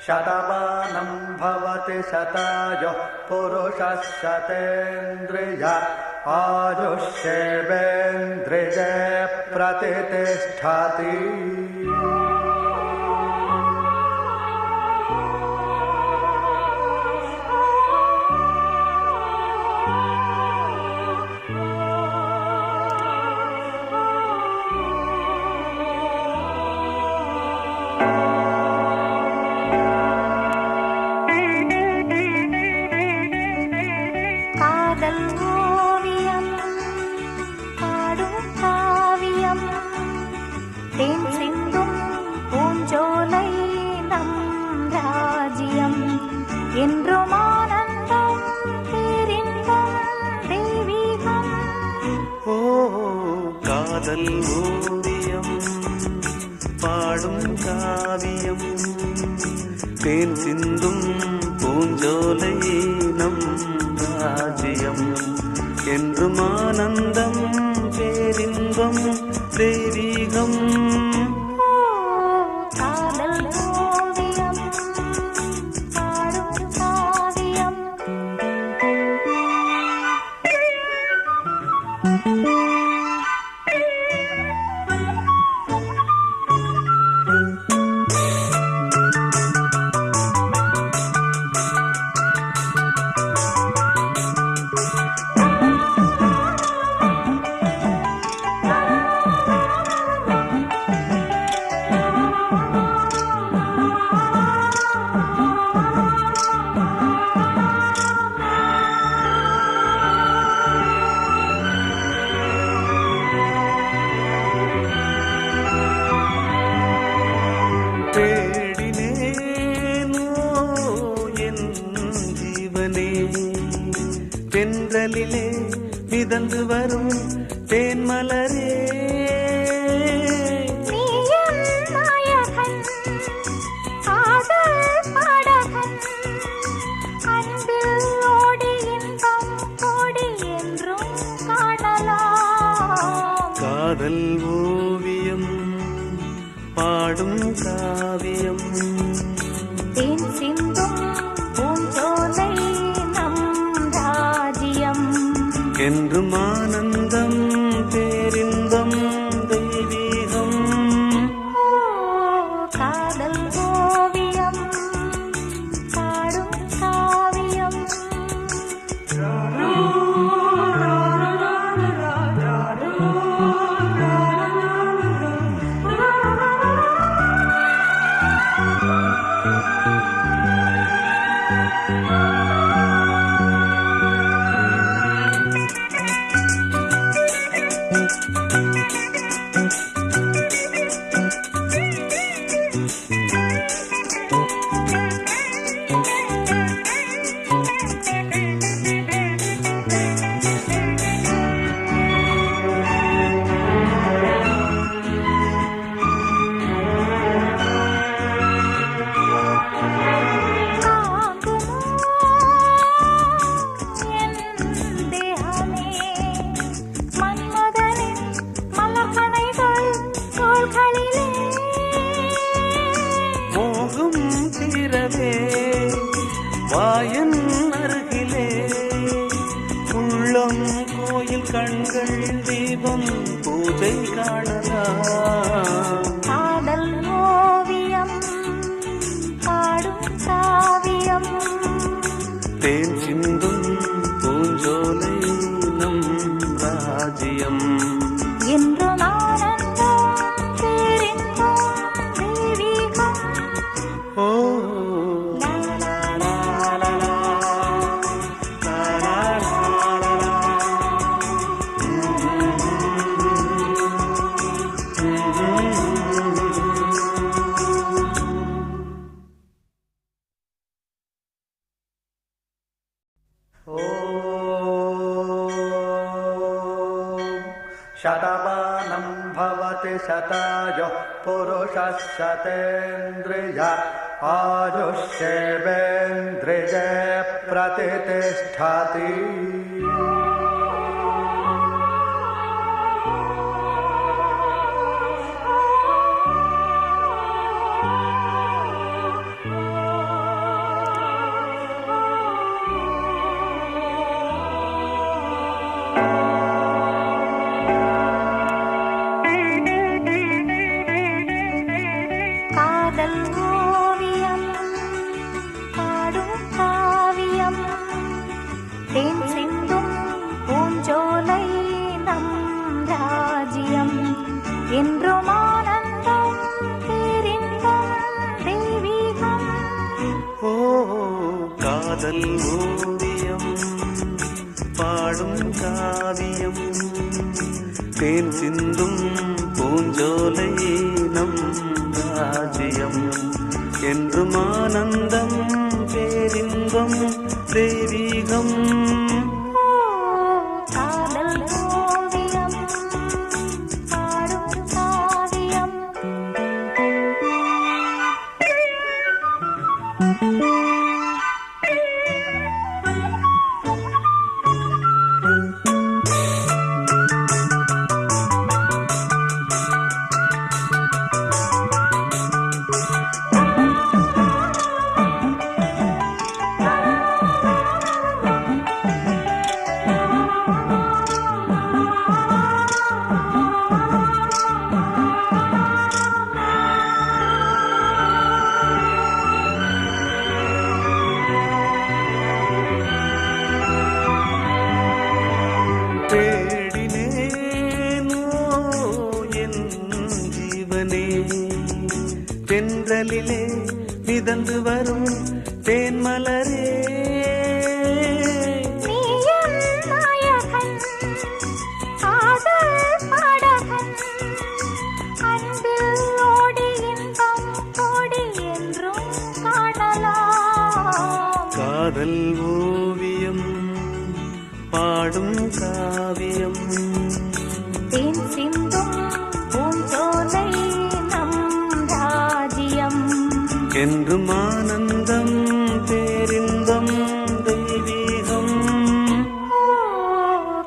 शतमानं भवति शतायुः पुरुषः शतेन्द्रिय आयुष्येवेन्द्रिये प्रतितिष्ठति। காதல் ஓவியம் பாடும் காவியம் தேன் சிந்தும் பூஞ்சோலை நம் ராஜ்யம் என்றும் ஆனந்தம் பேரின்பம் தெய்வீகம். தென்றலிலே மிதந்து வரும் தேன்மலரே காதல் ஓவியம் பாடும் காவியம் தேன் சிந்தும் பூஞ்சோலை நம் ராஜ்யம் என்றும் ஆனந்தம் பேரின்பம் தெய்வீகம். காதல் ஓவியம் பாடும் காவியம். வாயன் அருகிலே உள்ளம் கோயில் கண்கள் தீபம் பூஜை காணலாம். காதல் ஓவியம் பாடும் காவியம் தேன் சிந்தும் பூஞ்சோலை நம் ராஜ்யம் என்று ஆனந்தம் பேரின்பம் தெய்வீகம். ஓ शतमानं भवति शतायुः पुरुषः शतेन्द्रिय आयुष्येवेन्द्रिये प्रतितिष्ठति। என்றும் ஆனந்தம் பேரின்பம் தெய்வீகம். ஓ காதல் ஓவியம் பாடும் காவியம் தேன் சிந்தும் பூஞ்சோலை நம் ராஜ்யம் என்றும் ஆனந்தம் பேரின்பம் தெய்வீகம். காதல் ஓவியம் பாடும் காவியம். தேடினேனோ என் ஜீவனே தென்றலிலே மிதந்து வரும் தேன்மலரே. நீ என் நாயகன் காதல் பாடகன் அன்பில் ஓடி இன்பம் கோடி என்றும் காணலாம். காதல் ஓவியம் பாடும் காவியம் தேன் சிந்தும் பூஞ்சோலை நம் ராஜ்யம் என்றும் ஆனந்தம் பேரின்பம் தெய்வீகம்.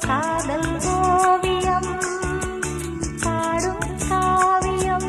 காதல் ஓவியம் பாடும் காவியம்.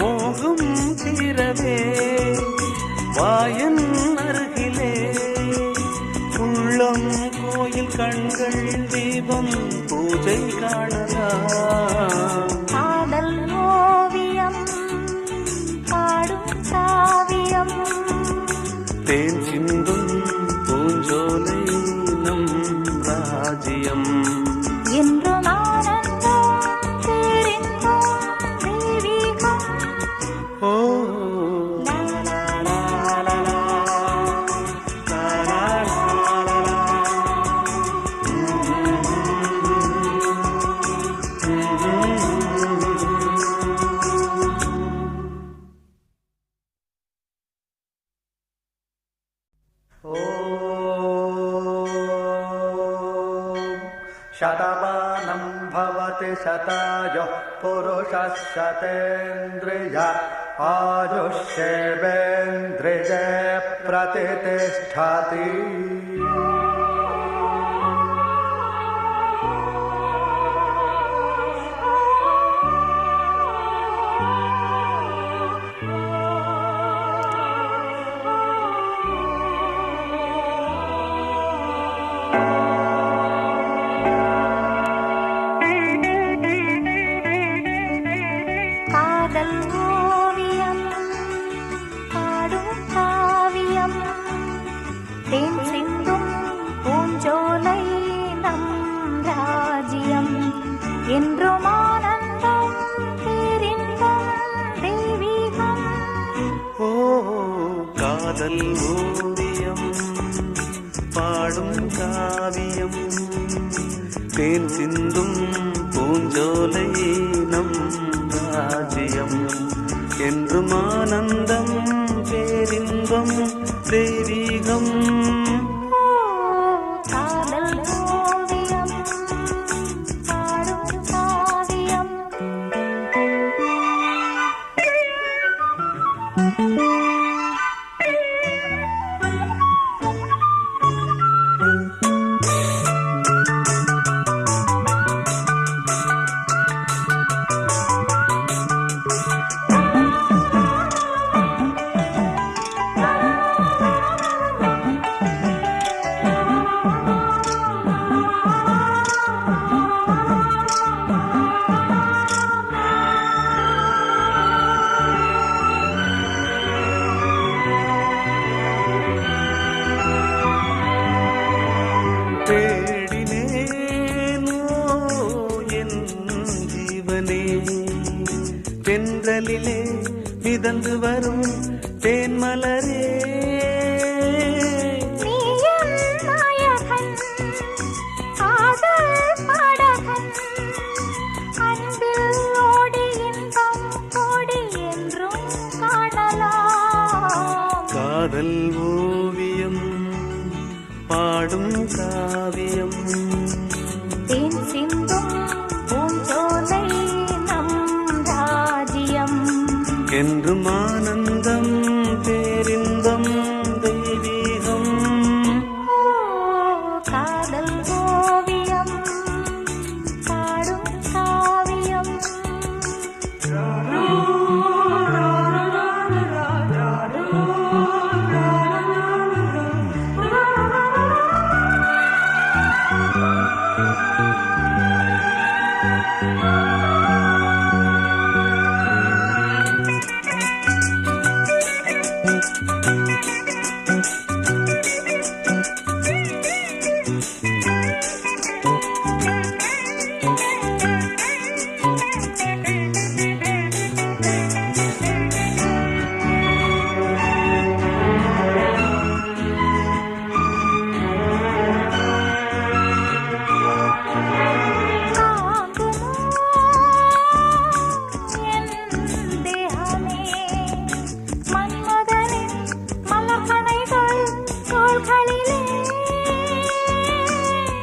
மோகம் தீரவே வாயன் அருகிலே உள்ளம் கோயில் கண்கள் தீபம் பூஜை காணலாம். காதல் ஓவியம் பாடும் காவியம். தேன் சிந்தும் பூஞ்சோலை நம் ராஜ்யம் என்றும் ஆனந்தம் பேரின்பம் தெய்வீகம். ஓ லா லா லா லா லா. शतमानं भवति शतायुः पुरुषः शतेन्द्रिय आयुष्येवेन्द्रिये प्रतितिष्ठति. காதல் ஓவியம் பாடும் காவியம். தேன் சிந்தும் பூஞ்சோலை நம் ராஜ்யம் என்றும் ஆனந்தம் பேரின்பம் தெய்வீகம். ஓ காதல் ஓவியம் பாடும் காவியம் தேன் சிந்தும் பூஞ்சோலை நம் ராஜ்யம் என்றும் ஆனந்தம் பேரின்பம் ஆனந்தம் தெய்வீகம். காதல் ஓவியம் பாடும் காவியம். தேடினேனோ என் ஜீவனே, தென்றலிலே மிதந்து வரும் தேன்மலரே. நீ என் நாயகன், காதல் பாடகன், அன்பில் ஓடி இன்பம் கோடி என்றும் காணலாம். காதல் ஓவியம் பாடும் காவியம். தேன் சிந்தும் பூஞ்சோலை நம் ராஜ்யம். என்றும் ஆனந்தம் பேரின்பம் தெய்வீகம். காதல் ஓவியம் பாடும் காவியம்.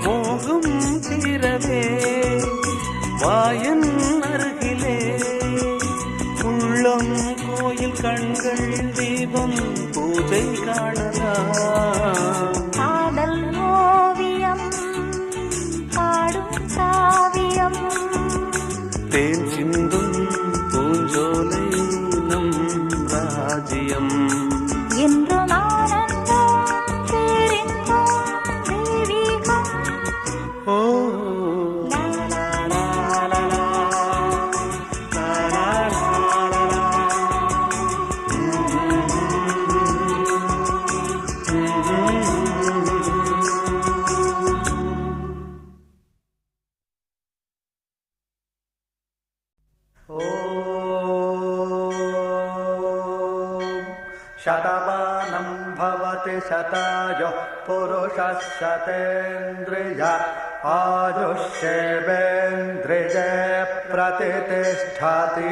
மோகம் தீரவே வாயன் அருகிலே, உள்ளம் கோயில் கண்கள் தீபம் பூஜை காணலாம். காதல் ஓவியம் பாடும் காவியம். தேன் சிந்தும் பூஞ்சோலை நம் ராஜ்யம். என்றும் ஆனந்தம் பேரின்பம் தெய்வீகம். ஓ லா லா லா லா லா. லா, லா, லா, லா, லா. शतमानं भवति शतायुः पुरुषः शतेन्द्रिय आयुष्येवेन्द्रिये प्रतिष्ठति.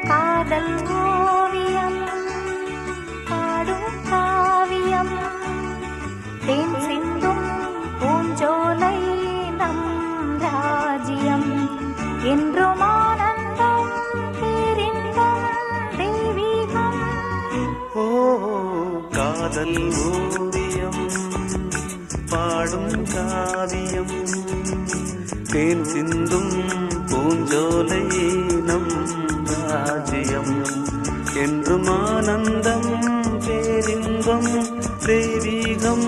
காதல் ஓவியம் பாடும் காவியம். தேன் சிந்தும் பூஞ்சோலை நம் ராஜ்யம். என்றும் ஆனந்தம் பேரின்பம் தெய்வீகம். ஓ காதல் ஓவியம் பாடும் காவியம். தேன் சிந்தும் பூஞ்சோலை நம் ராஜ்யம். என்றும் ஆனந்தம் பேரின்பம் தெய்வீகம்.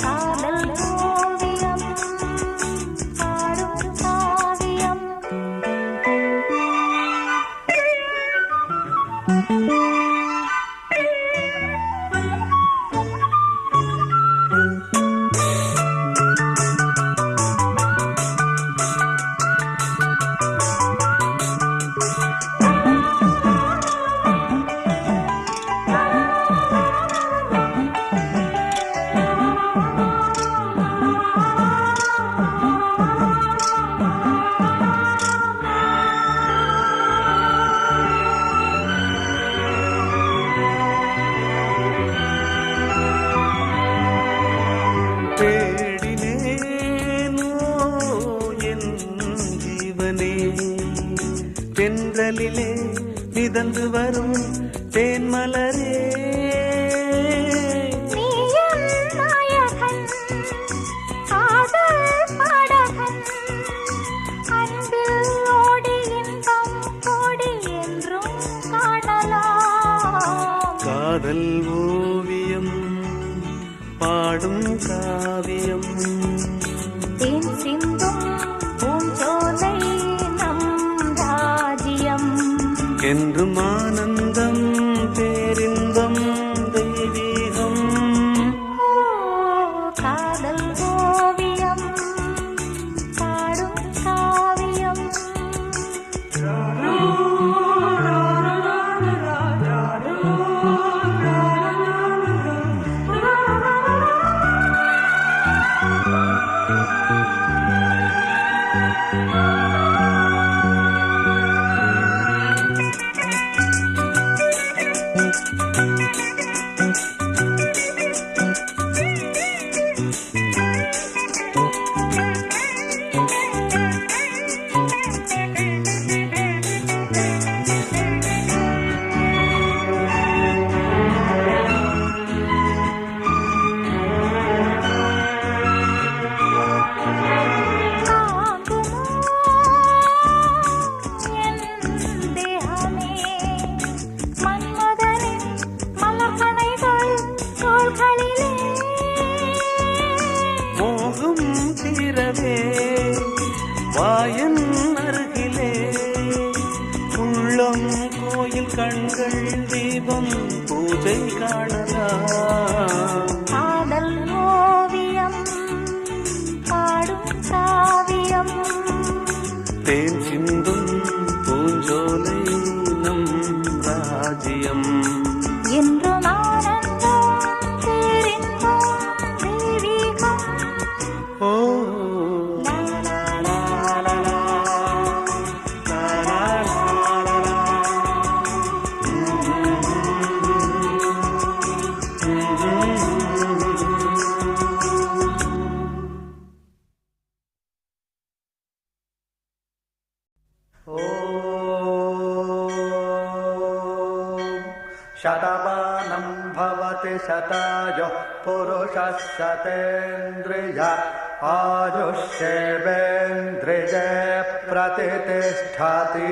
காதல் ஓவியம் பாடும் காவியம். தென்றலிலே மிதந்து வரும் தேன்மலரே நீயும் நாயகன் காதல் பாடகன் அன்பில் ஓடி இன்பம் கோடி என்றும் காணலாம் காதல் ஓவியம் பாடும் காவியம் தேன் சிந்தும் பூஞ்சோலை நம் ராஜ்யம் என்றும் ஆனந்தம் பேரின்பம் தெய்வீகம் ஓ காதல் ஓவியம் பாடும் காவியம் மோகம் தீரவே வாயன் அருகிலே உள்ளம் கோயில் கண்கள் தீபம் பூஜை காணலாம் காதல் ஓவியம் பாடும் காவியம் தேன் சிந்தும் பூஞ்சோலை நம் ராஜ்யம் என்றும் ஆனந்தம் பேரின்பம் தெய்வீகம் ஓ லா லா லா லா லா. शतमानं भवति शतायुः पुरुषः शतेन्द्रिय आयुष्येवेन्द्रिये प्रतितिष्ठति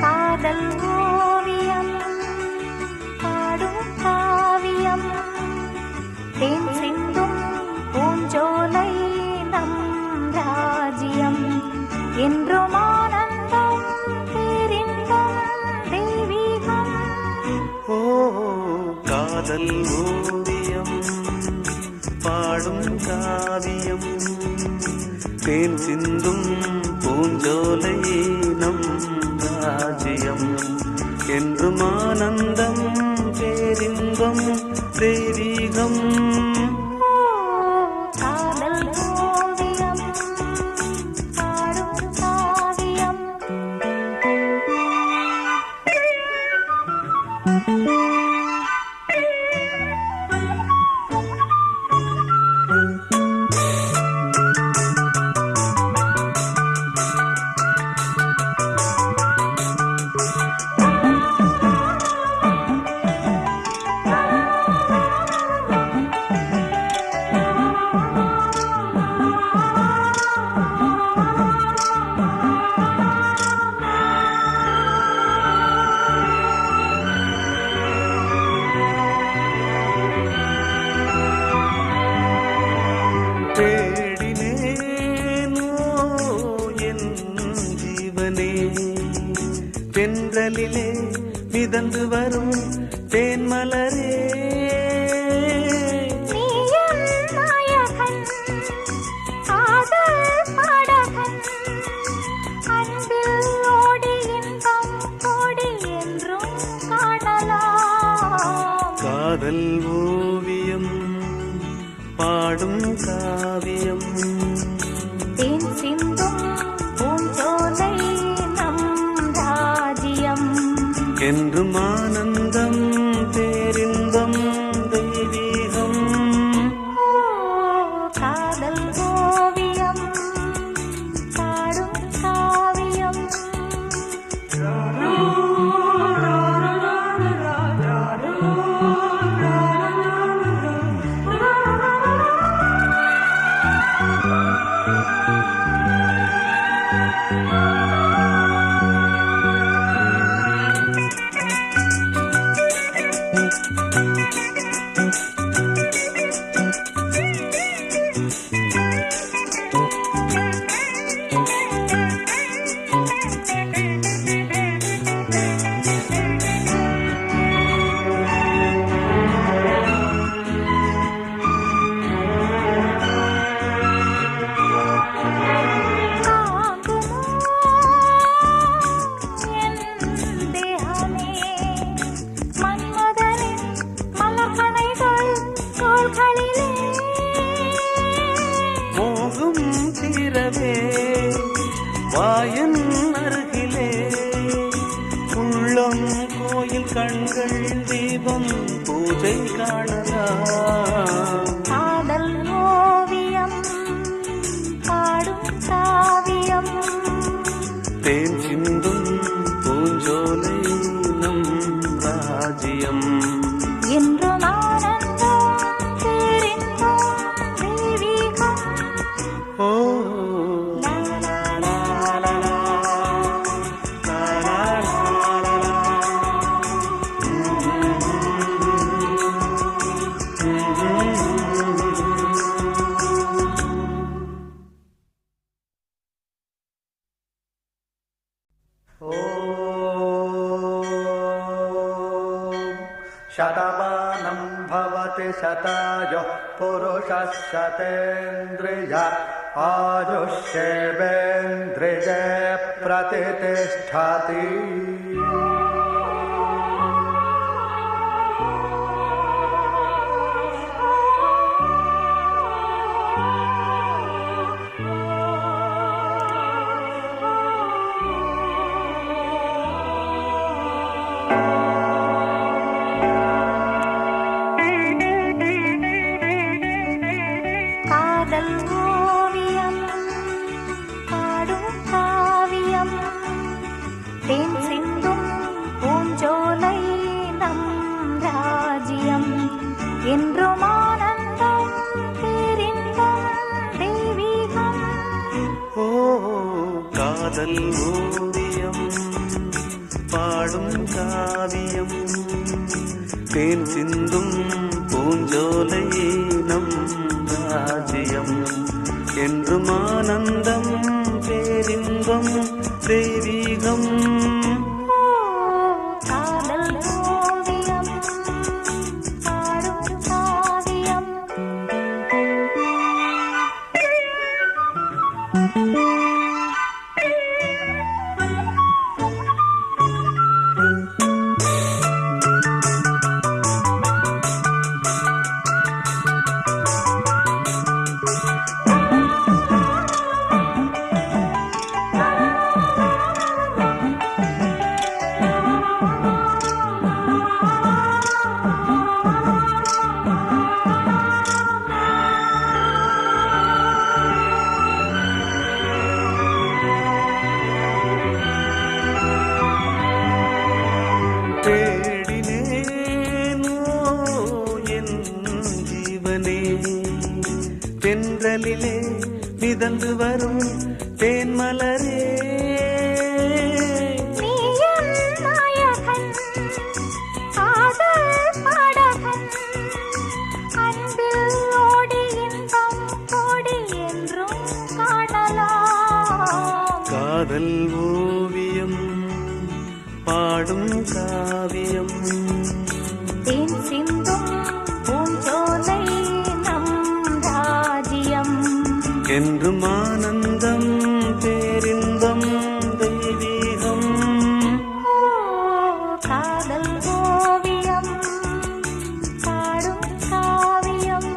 காதல் ஓவியம் பாடும் காவியம் தேன் சிந்தும் பூஞ்சோலை நம் ராஜ்யம் என்றும் ஆனந்தம் பேரின்பம் தெய்வீகம் ஓ காதல் ஓவியம் பாடும் காவியம் தேன் சிந்தும் பூஞ்சோலை நம் ராஜ்யம் என்றும் ஆனந்தம் பேரின்பம் தெய்வீகம் ஓ காதல் ஓவியம் பாடும் காவியம் தேடினேனோ என் ஜீவனே தென்றலிலே மிதந்து வரும் தேன்மலரே நீயும் நாயகன் காதல் பாடகன் அன்பில் ஓடி இன்பம் கோடி என்றும் காணலாம் காதல் ஓவியம் பாடும் காவியம் தேன் சிந்தும் பூஞ்சோலை நம் ராஜ்யம் என்றும் ஆனந்தம் பேரின்பம் தெய்வீகம் காதல் ஓவியம் பாடும் காவியம் மோகம் தீரவே வாயன் அருகிலே உள்ளம் கோயில் கண்கள் தீபம் பூஜை காணலாம் காதல் ஓவியம் பாடும் காவியம் தேன் சிந்தும் பூஞ்சோலை நம் ராஜ்யம் என்றும் ஆனந்தம் பேரின்பம் தெய்வீகம் ஓ லா லா லா லா லா. शतमानं भवति शतायुः पुरुषः शतेन्द्रिय आयुष्येवेन्द्रिये प्रतिष्ठति காதல் ஓவியம் பாடும் காவியம் தேன் சிந்தும் பூஞ்சோலை நம் ராஜ்யம் என்றும் ஆனந்தம் பேரின்பம் தெய்வீகம் ஓ காதல் ஓவியம் பாடும் காவியம் தேன் சிந்தும் பூஞ்சோலை நம் ராஜ்யம் என்றும் ஆனந்தம் பேரின்பம் தெய்வீகம் காதல் ஓவியம் பாடும் காவியம் தேடினேனோ என் ஜீவனே தென்றலிலே மிதந்து வரும் தேன்மலரே நீ என் நாயகன் காதல் பாடகன் அன்பில் ஓடி இன்பம் கோடி என்றும் காணலாம் காதல் ஓவியம் பாடும் காவியம் தேன் சிந்தும் பூஞ்சோலை நம் ராஜ்யம் என்றும் ஆனந்தம் பேரின்பம் தெய்வீகம் காதல் ஓவியம் பாடும் காவியம்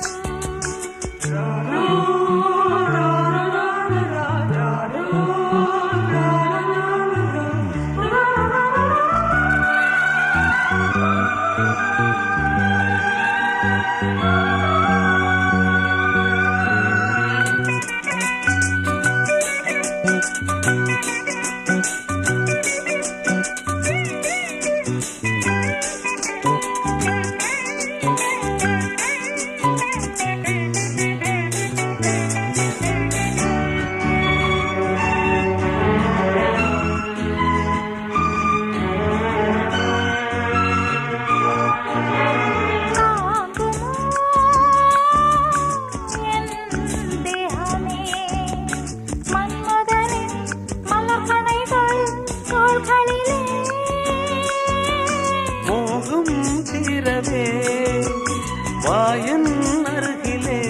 வாயன் அருகிலே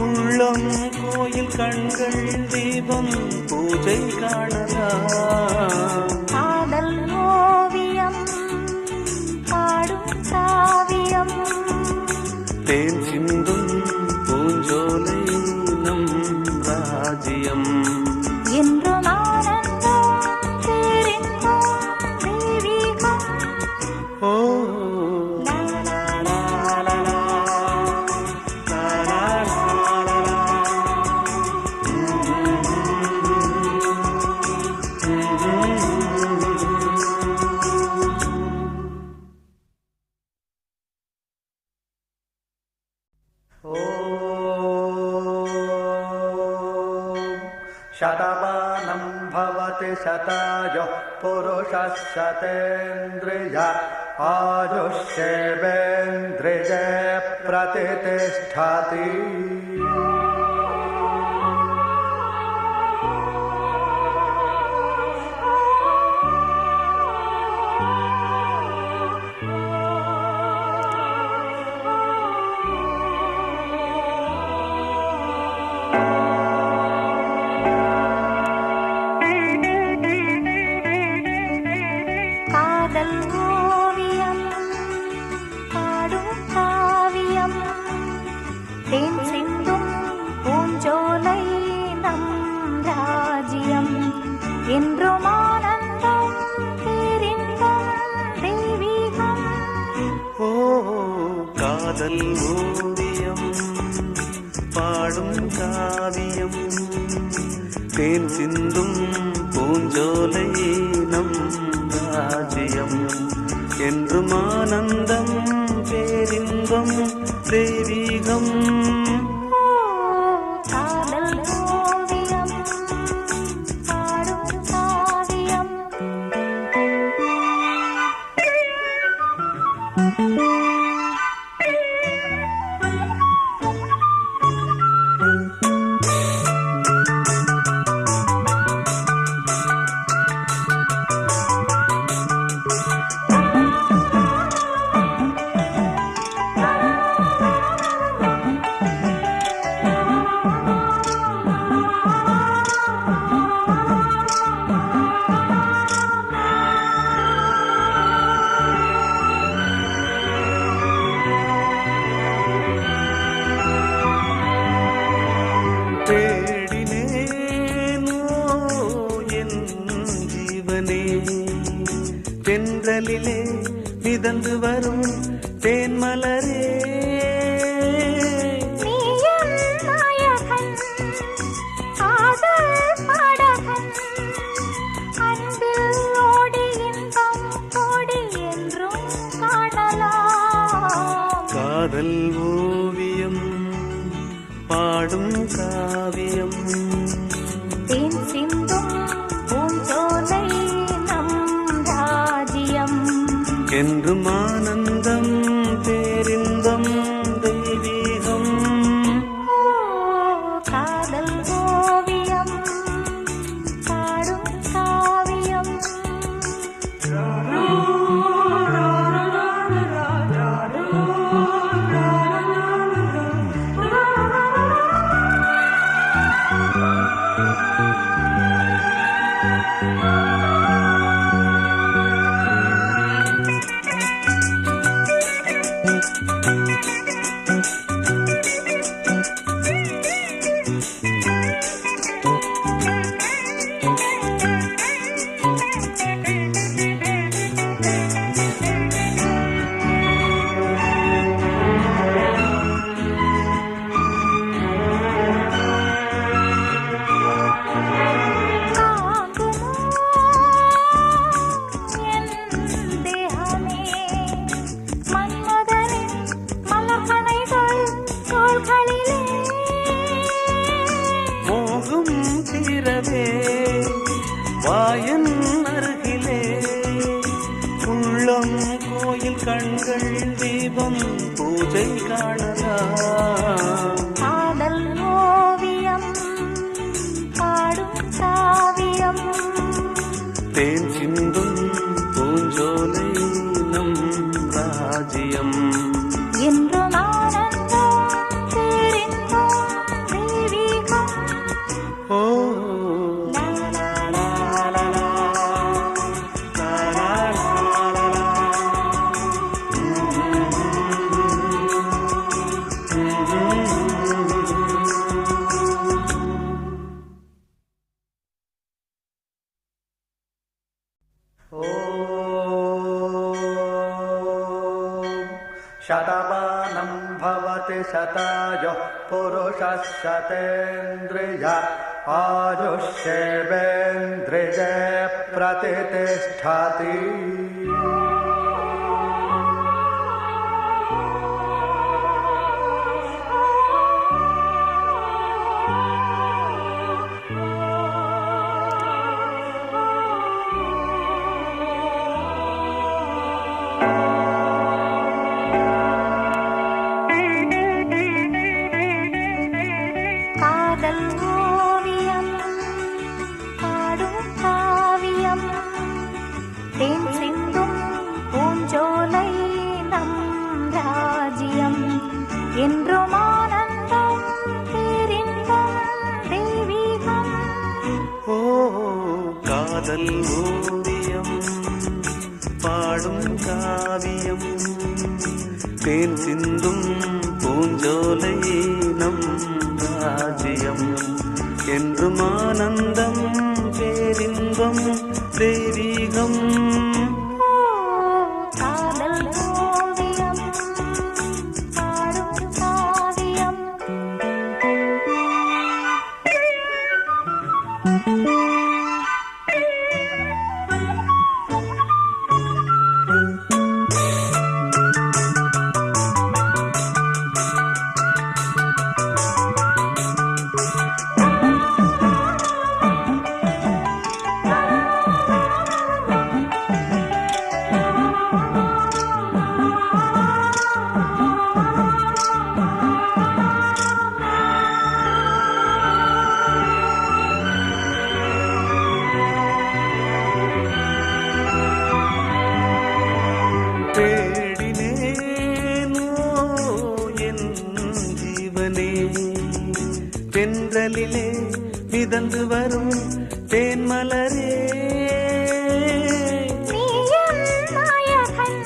உள்ளம் கோயில் கண்கள் தீபம் பூஜை காணலாம். காதல் ஓவியம் பாடும் காவியம் தேன் சிந்தும் பூஞ்சோலை நம் ராஜ்யம். என்றும் ஆனந்தம் பேரின்பம் தெய்வீகம். ஓ லா, லா, லா, லா, லா. शतमानं भवति शतायुः पुरुषः शतेन्द्रिय आयुष्येवेन्द्रिये प्रतिष्ठति. காதல் ஓவியம் பாடும் காவியம் தேன் சிந்தும் பூஞ்சோலை நம் ராஜ்யம். என்றும் ஆனந்தம் பேரின்பம் தெய்வீகம். ஓ காதல் ஓவியம் பாடும் காவியம் தேன் சிந்தும் பூஞ்சோலை நம் ராஜ்யம். என்றும் ஆனந்தம் பேரின்பம் தெய்வீகம். ஓ காதல் ஓவியம் பாடும் காவியம். தேடினேனோ என் ஜீவனே தென்றலிலே மிதந்து வரும் தேன்மலரே. நீ என் நாயகன் காதல் பாடகன் அன்பில் ஓடி இன்பம் கோடி என்றும் காணலாம். காதல் ஓவியம் பாடும் காவியம் தேன் சிந்தும் பூஞ்சோலை நம் ராஜ்யம். என்றும் ஆனந்தம் பேரின்பம் தெய்வீகம். ஓ காதல் ஓவியம் பாடும் காவியம். தீரவே வாயன் அருகிலே உள்ளம் கோயில் கண்கள் தீபம் பூஜை காணலாம். காதல் ஓவியம் பாடும் காவியம் தேன் சிந்தும் பூஞ்சோலை நம் ராஜ்யம் என்று शतमानं भवति शतायुः पुरुषः शतेन्द्रिय आयुष्येवेन्द्रिये प्रतितिष्ठति காதல் ஓவியம் பாடும் காவியம் தேன் சிந்தும் பூஞ்சோலை நம் ராஜ்யம் என்றும் ஆனந்தம் பேரின்பம் தெய்வீகம். ஓ காதல் ஓவியம் பாடும் காவியம் தேன் சிந்தும் பூஞ்சோலை நம் ராஜ்யம் என்றும் ஆனந்தம் பேரின்பம் தெய்வீகம். ஓ காதல் ஓவியம் பாடும் காவியம். தேடினேனோ என் ஜீவனே தென்றலிலே மிதந்து வரும் தேன்மலரே. நீ என் நாயகன்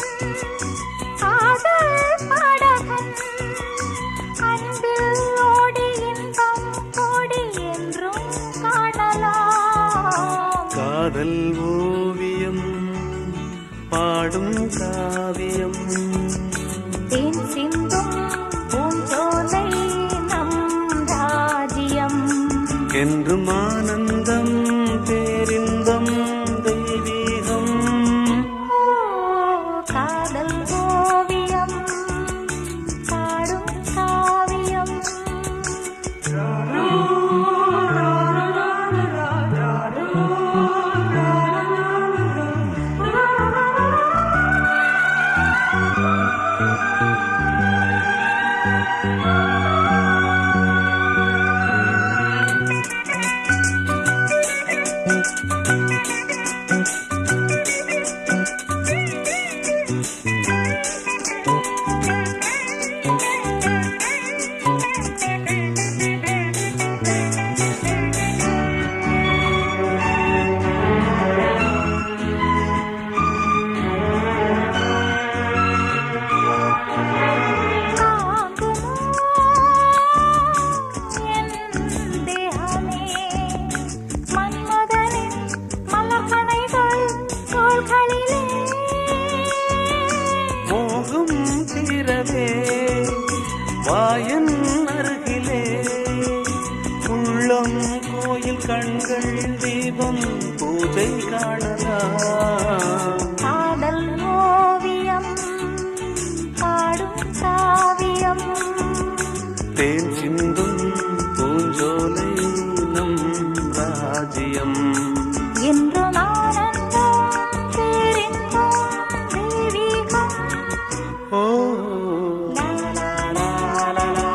காதல் பாடகன் அன்பில் ஓடி இன்பம் கோடி என்றும் காணலாம். காதல் ஓவியம் பாடும் காவியம் தேன் சிந்தும் பூஞ்சோலை நம் ராஜ்யம் என்றும் ஆனந்தம் பேரின்பம் தெய்வீகம். ஓ காதல் ஓவியம் பாடும் காவியம். மோகம் தீரவே வாயன் அருகிலே உள்ளம் கோயில் கண்கள் தீபம் பூஜை காணலாம். காதல் ஓவியம் பாடும் காவியம் தேன் சிந்தும் பூஞ்சோலை நம் ராஜ்யம் என்று ஆனந்தம் பேரின்பம் தெய்வீகம். ஓ லா லா லா லா லா.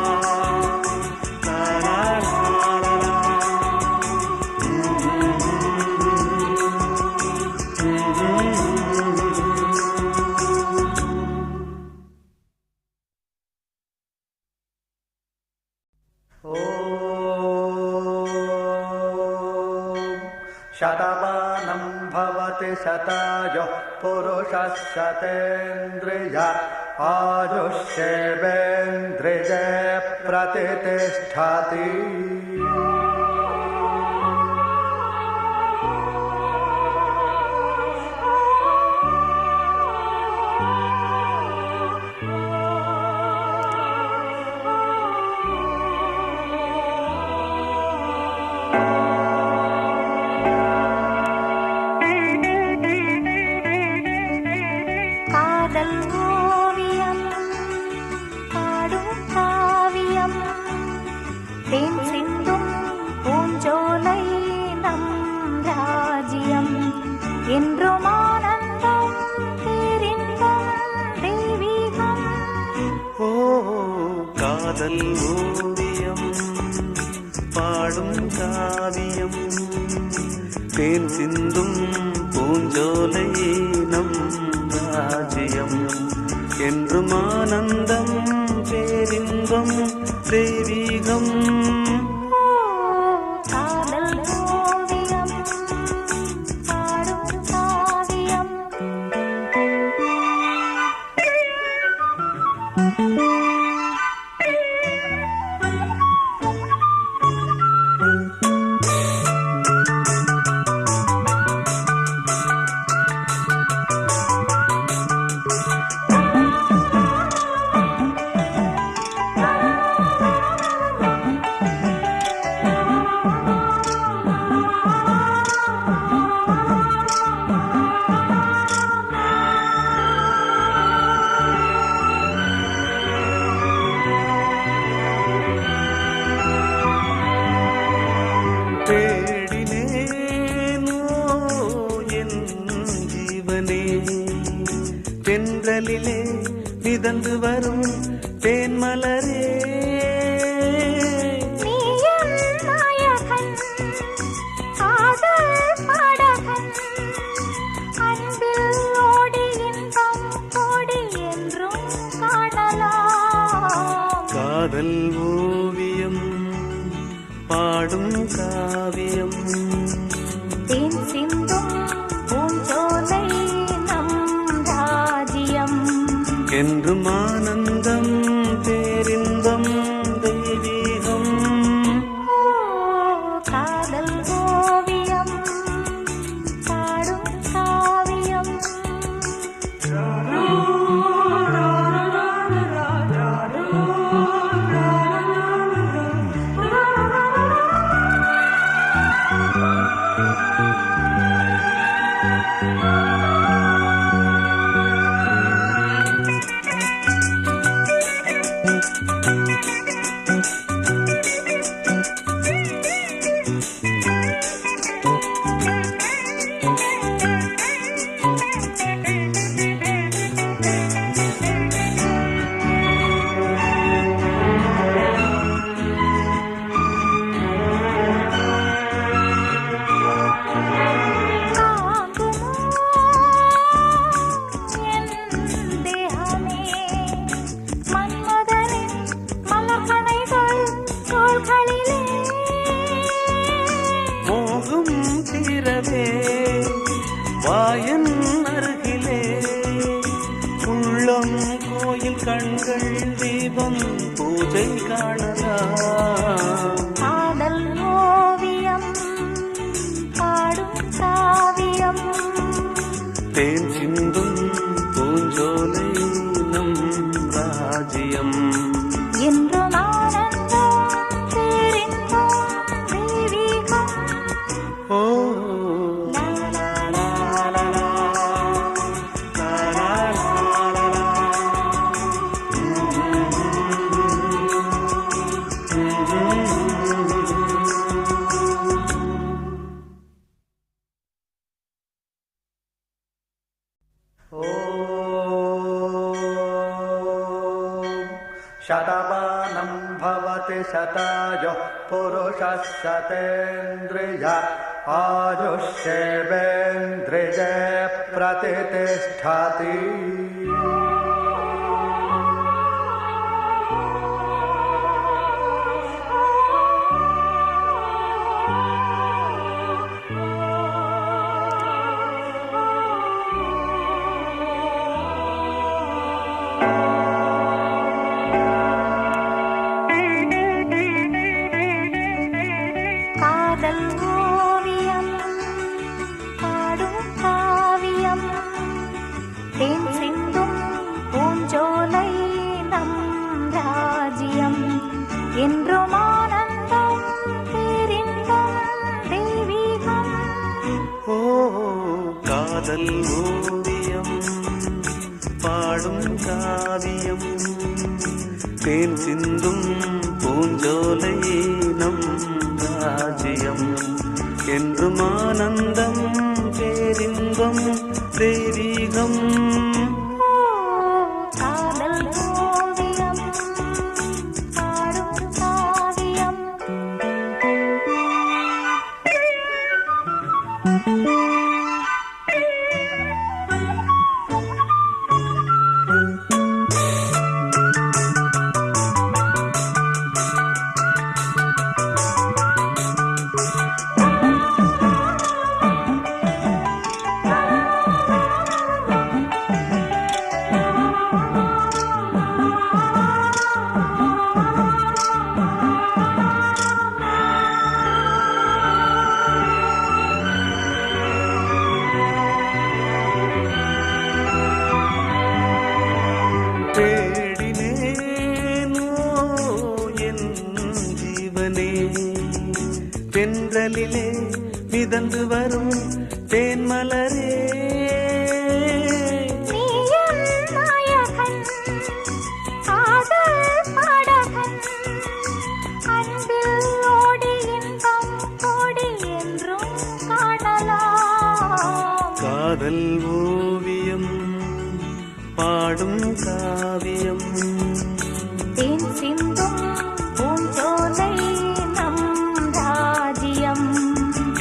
शतमानं भवति शतायुः पुरुषः शतेन्द्रिय आयुष्येवेन्द्रिये प्रतितिष्ठति ஓ காதல் ஓவியம் பாடும் காவியம் தேன் சிந்தும் பூஞ்சோலை நம் ராஜ்யம் என்றும் ஆனந்தம் பேரின்பம் தெய்வீகம் காதல் ஓவியம் பாடும் காவியம் தேடினேனோ என் ஜீவனே தென்றலிலே மிதந்து வரும் தேன்மலரே நீயும் நாயகன் காதல் பாடகன் அன்பில் ஓடி இன்பம் கோடி என்றும் காணலாம் காதல் ஓவியம் பாடும் காவியம் தேன் சிந்தும் பூஞ்சோலை நம் ராஜ்யம் என்றும் ஆனந்தம் பேரின்பம் தெய்வீகம் காதல் ஓவியம் பாடும் காவியம் மோகம் தீரவே வாயன் அருகிலே உள்ளம் கோயில் கண்கள் தீபம் பூஜை காணலாம் காதல் ஓவியம் பாடும் காவியம் தேன் சிந்தும் பூஞ்சோலை நம் ராஜ்யம் என்றும் ஆனந்தம் பேரின்பம் தெய்வீகம் ஓ லா லா லா லா லா. शतमानं भवति शतायुः पुरुषः शतेन्द्रिय आयुष्येवेन्द्रिये प्रतितिष्ठति காதல் ஓவியம் பாடும் காவியம் தேன் சிந்தும் பூஞ்சோலை நம் ராஜ்யம் என்றும் ஆனந்தம் பேரின்பம் தெய்வீகம் ஓ காதல் ஓவியம் பாடும் காவியம் தேன் சிந்தும் பூஞ்சோலை நம் ராஜ்யம் என்றும் ஆனந்தம் பேரின்பம் தெய்வீகம் காதல் ஓவியம்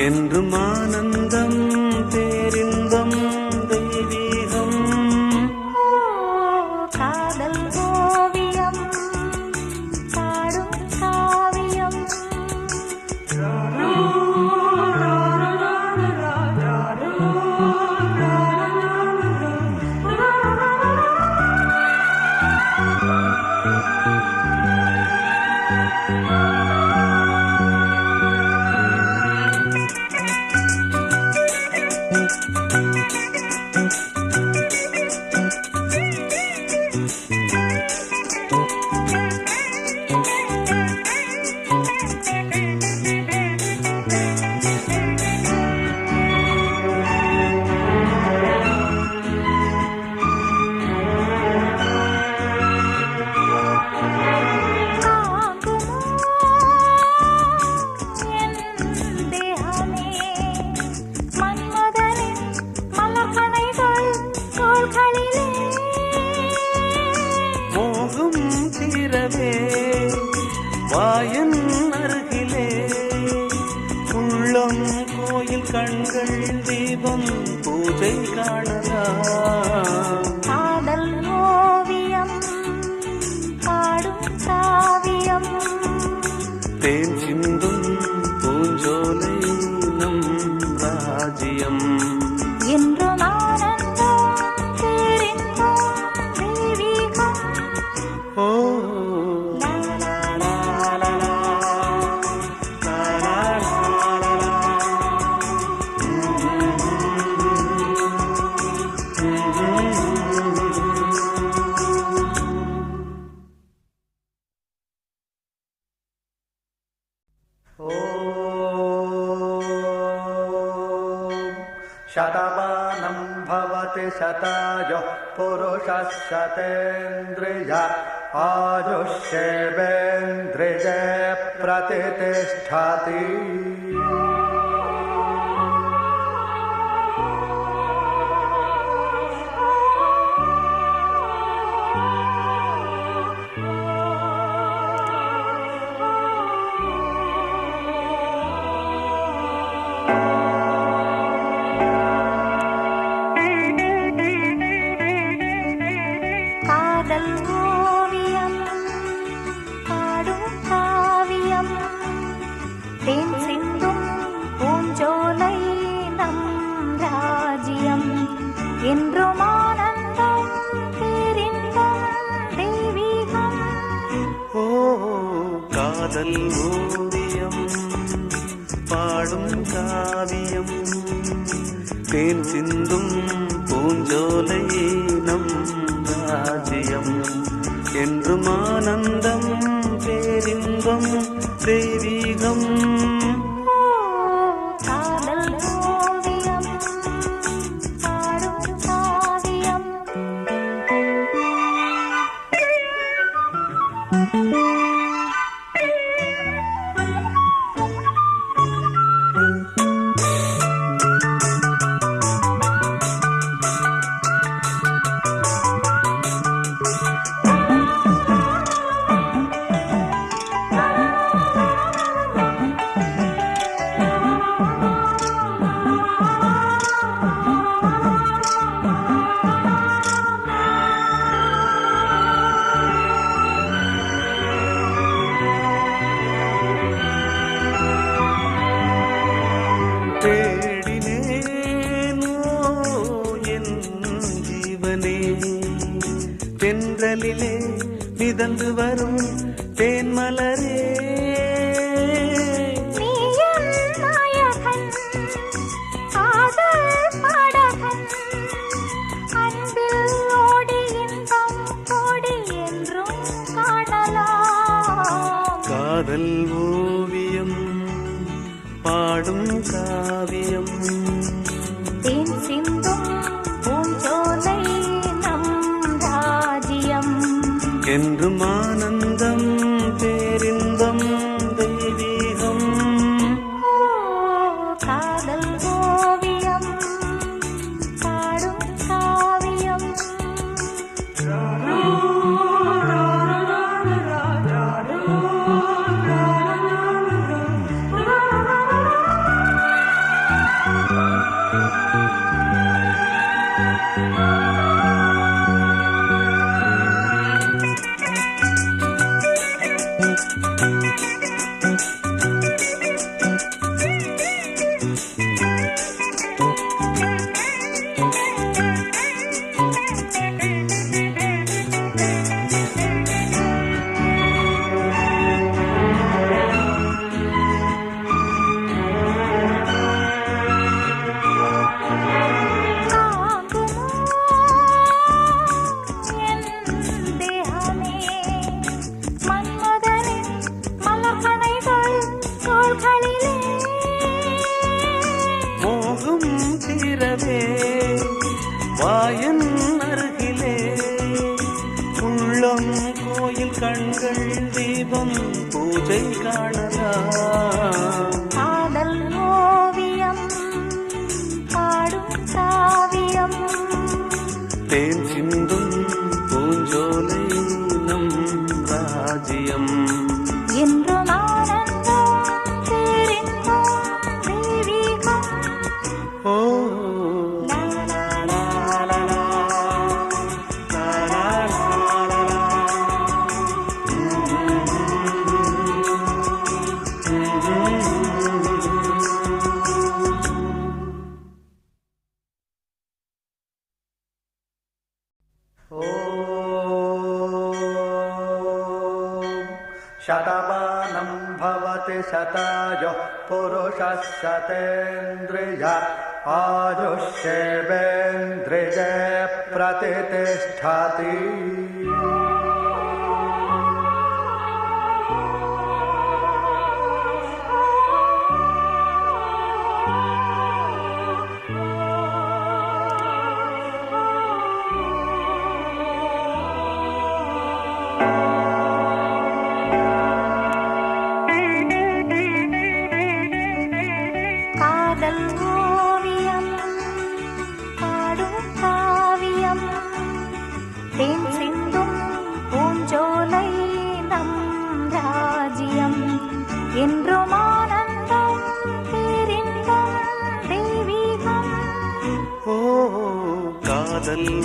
என்றும் ஆனந்தம் பேரின்பம் தெய்வீகம். காதல் ஓவியம் பாடும் காவியம். மோகம் தீரவே வாயன் அருகிலே உள்ளம் கோயில் கண்கள் தீபம் பூஜை காணலாம். காதல் ஓவியம் பாடும் காவியம். தேன் சிந்தும் பூஞ்சோலை நம் ராஜ்யம். என்றும் ஆனந்தம் பேரின்பம் தெய்வீகம். ஓ லா லா லா லா லா. शतमानं भवति शतायुः पुरुषः शतेन्द्रिय आयुष्येवेन्द्रिये प्रतितिष्ठति. காதல் ஓவியம் பாடும் காவியம். தேன் சிந்தும் பூஞ்சோலை நம் ராஜ்யம். என்றும் ஆனந்தம் பேரின்பம் தெய்வீகம். ஓ காதல் ஓவியம் பாடும் காவியம். தேன் சிந்தும் பூஞ்சோலை நம் ராஜ்யம். என்றும் ஆனந்தம் பேரின்பம் தெய்வீகம். காதல் ஓவியம் பாடும் காவியம். தேடினேனோ என் ஜீவனே தென்றலிலே மிதந்து வரும் தேன்மலரே. நீ என் நாயகன் காதல் பாடகன். அன்பில் ஓடி இன்பம் கோடி என்றும் காணலாம். காதல் ஓவியம் பாடும் காவியம். தேன் சிந்தும் பூஞ்சோலை நம் ராஜ்யம். என்றும் ஆனந்தம் பேரின்பம் தெய்வீகம். காதல் ஓவியம் பாடும் காவியம். தெய்வம் கோயில் கண்கள் தீபம் பூஜை காணலாம். காதல் ஓவியம் பாடும் காவியம் தேன் சிந்தும் பூஞ்சோலை நம் ராஜ்யம். என்றும் ஆனந்தம் பேரின்பம் தெய்வீகம். ஓ லா, லா, லா, லா, லா. शतमानं भवति शतायुः पुरुषः शतेन्द्रिय आयुष्येवेन्द्रिये प्रतितिष्ठति. காதல் ஓவியம் பாடும் காவியம் தேன் சிந்தும் பூஞ்சோலை நம் ராஜ்யம். என்றும் ஆனந்தம் பேரின்பம் தெய்வீகம். ஓ காதல்